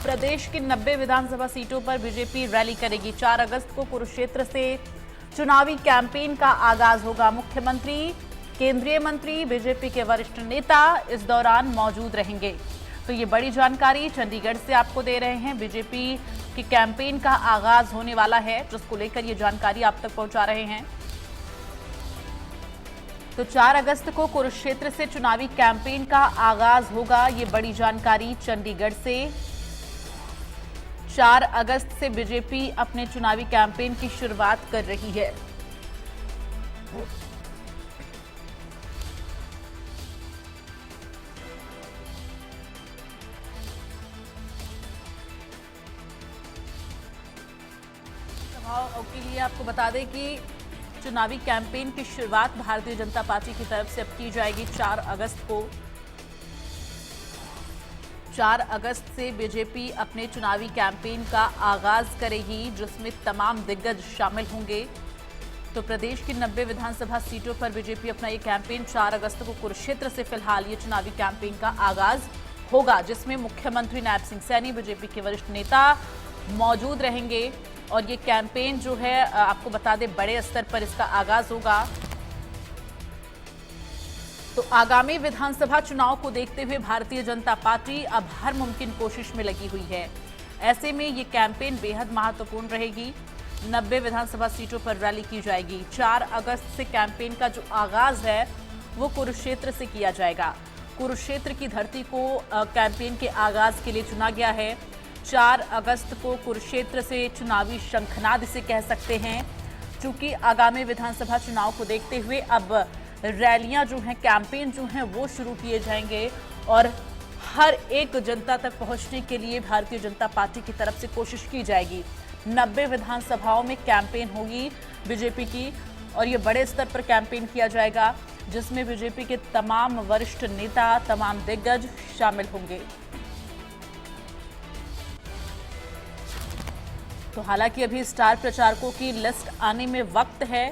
प्रदेश की 90 विधानसभा सीटों पर बीजेपी रैली करेगी। 4 अगस्त को कुरुक्षेत्र से चुनावी कैंपेन का आगाज होगा। मुख्यमंत्री, केंद्रीय मंत्री, बीजेपी के वरिष्ठ नेता इस दौरान मौजूद रहेंगे। तो ये बड़ी जानकारी चंडीगढ़ से आपको दे रहे हैं। बीजेपी की कैंपेन का आगाज होने वाला है, जिसको लेकर ये जानकारी आप तक पहुंचा रहे हैं। तो 4 अगस्त को कुरुक्षेत्र से चुनावी कैंपेन का आगाज होगा। ये बड़ी जानकारी चंडीगढ़ से। 4 अगस्त से बीजेपी अपने चुनावी कैंपेन की शुरुआत कर रही है। सभाओं के लिए आपको बता दें कि चुनावी कैंपेन की शुरुआत भारतीय जनता पार्टी की तरफ से अब की जाएगी 4 अगस्त को। 4 अगस्त से बीजेपी अपने चुनावी कैंपेन का आगाज करेगी, जिसमें तमाम दिग्गज शामिल होंगे। तो प्रदेश की 90 विधानसभा सीटों पर बीजेपी अपना ये कैंपेन 4 अगस्त को कुरुक्षेत्र से फिलहाल ये चुनावी कैंपेन का आगाज होगा, जिसमें मुख्यमंत्री नायब सिंह सैनी, बीजेपी के वरिष्ठ नेता मौजूद रहेंगे। और ये कैंपेन जो है आपको बता दें बड़े स्तर पर इसका आगाज होगा। तो आगामी विधानसभा चुनाव को देखते हुए भारतीय जनता पार्टी अब हर मुमकिन कोशिश में लगी हुई है। ऐसे में ये कैंपेन बेहद महत्वपूर्ण रहेगी। 90 विधानसभा सीटों पर रैली की जाएगी। 4 अगस्त से कैंपेन का जो आगाज है वो कुरुक्षेत्र से किया जाएगा। कुरुक्षेत्र की धरती को कैंपेन के आगाज के लिए चुना गया है। 4 अगस्त को कुरुक्षेत्र से चुनावी शंखनाद इसे कह सकते हैं, क्योंकि आगामी विधानसभा चुनाव को देखते हुए अब रैलियां जो हैं, कैंपेन जो हैं वो शुरू किए जाएंगे और हर एक जनता तक पहुंचने के लिए भारतीय जनता पार्टी की तरफ से कोशिश की जाएगी। 90 विधानसभाओं में कैंपेन होगी बीजेपी की और ये बड़े स्तर पर कैंपेन किया जाएगा, जिसमें बीजेपी के तमाम वरिष्ठ नेता, तमाम दिग्गज शामिल होंगे। तो हालांकि अभी स्टार प्रचारकों की लिस्ट आने में वक्त है,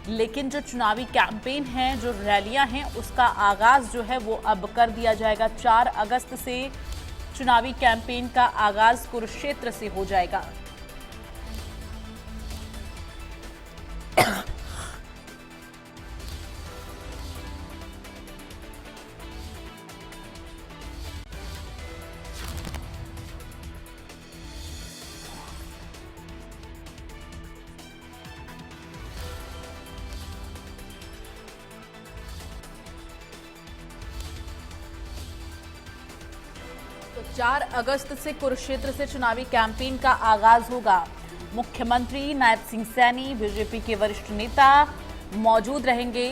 लेकिन जो चुनावी कैंपेन है, जो रैलियां हैं, उसका आगाज जो है वो अब कर दिया जाएगा। 4 अगस्त से चुनावी कैंपेन का आगाज कुरुक्षेत्र से हो जाएगा। तो 4 अगस्त से कुरुक्षेत्र से चुनावी कैंपेन का आगाज होगा। मुख्यमंत्री नायब सिंह सैनी, बीजेपी के वरिष्ठ नेता मौजूद रहेंगे।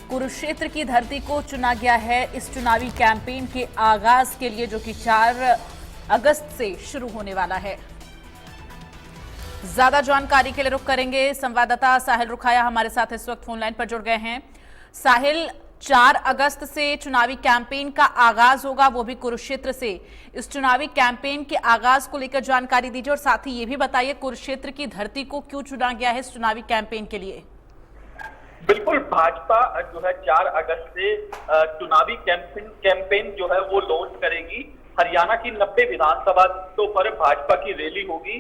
कुरुक्षेत्र की धरती को चुना गया है इस चुनावी कैंपेन के आगाज के लिए, जो कि 4 अगस्त से शुरू होने वाला है। ज्यादा जानकारी के लिए रुख करेंगे संवाददाता साहिल रुखाया हमारे साथ इस वक्त फोन लाइन पर जुड़ गए हैं। साहिल, 4 अगस्त से चुनावी कैंपेन का आगाज होगा, वो भी कुरुक्षेत्र से। इस चुनावी कैंपेन के आगाज को लेकर जानकारी दीजिए और साथ ही ये भी बताइए कुरुक्षेत्र की धरती को क्यों चुना गया है इस चुनावी कैंपेन के लिए। बिल्कुल, भाजपा जो है 4 अगस्त से चुनावी कैंपेन जो है वो लॉन्च करेगी। हरियाणा की 90 विधानसभा सीटों पर भाजपा की रैली होगी।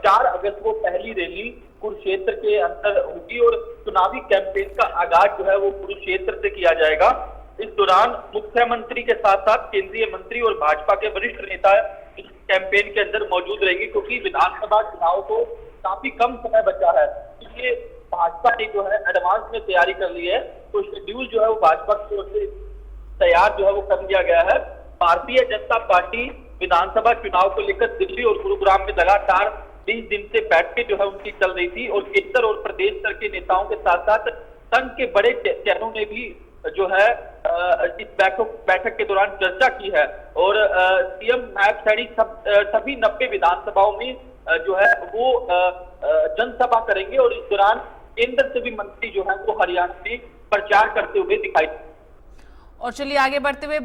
4 अगस्त को पहली रैली कुरुक्षेत्र के अंदर होगी और चुनावी कैंपेन का आगाज जो है वो कुरुक्षेत्र से किया जाएगा। इस दौरान मुख्यमंत्री के साथ साथ केंद्रीय मंत्री और भाजपा के वरिष्ठ नेता इस कैंपेन के अंदर मौजूद रहेंगे, क्योंकि विधानसभा चुनाव को काफी कम समय बचा है। इसलिए भाजपा ने जो है एडवांस में तैयारी कर ली है। तो शेड्यूल जो है वो भाजपा की ओर से तैयार जो है वो कर दिया गया है। भारतीय जनता पार्टी विधानसभा चुनाव को लेकर दिल्ली और गुरुग्राम में लगातार 20 दिन से बैठकें जो है उनकी चल रही थी और केंद्र और प्रदेश स्तर के नेताओं के साथ साथ संघ के बड़े चेहरों ने भी जो है इस बैठक के दौरान चर्चा की है। और सीएम नायब सैनी सभी 90 विधानसभाओं में जो है वो जनसभा करेंगे और इस दौरान केंद्र से भी मंत्री जो है वो हरियाणा में प्रचार करते हुए दिखाई। और चलिए आगे बढ़ते हुए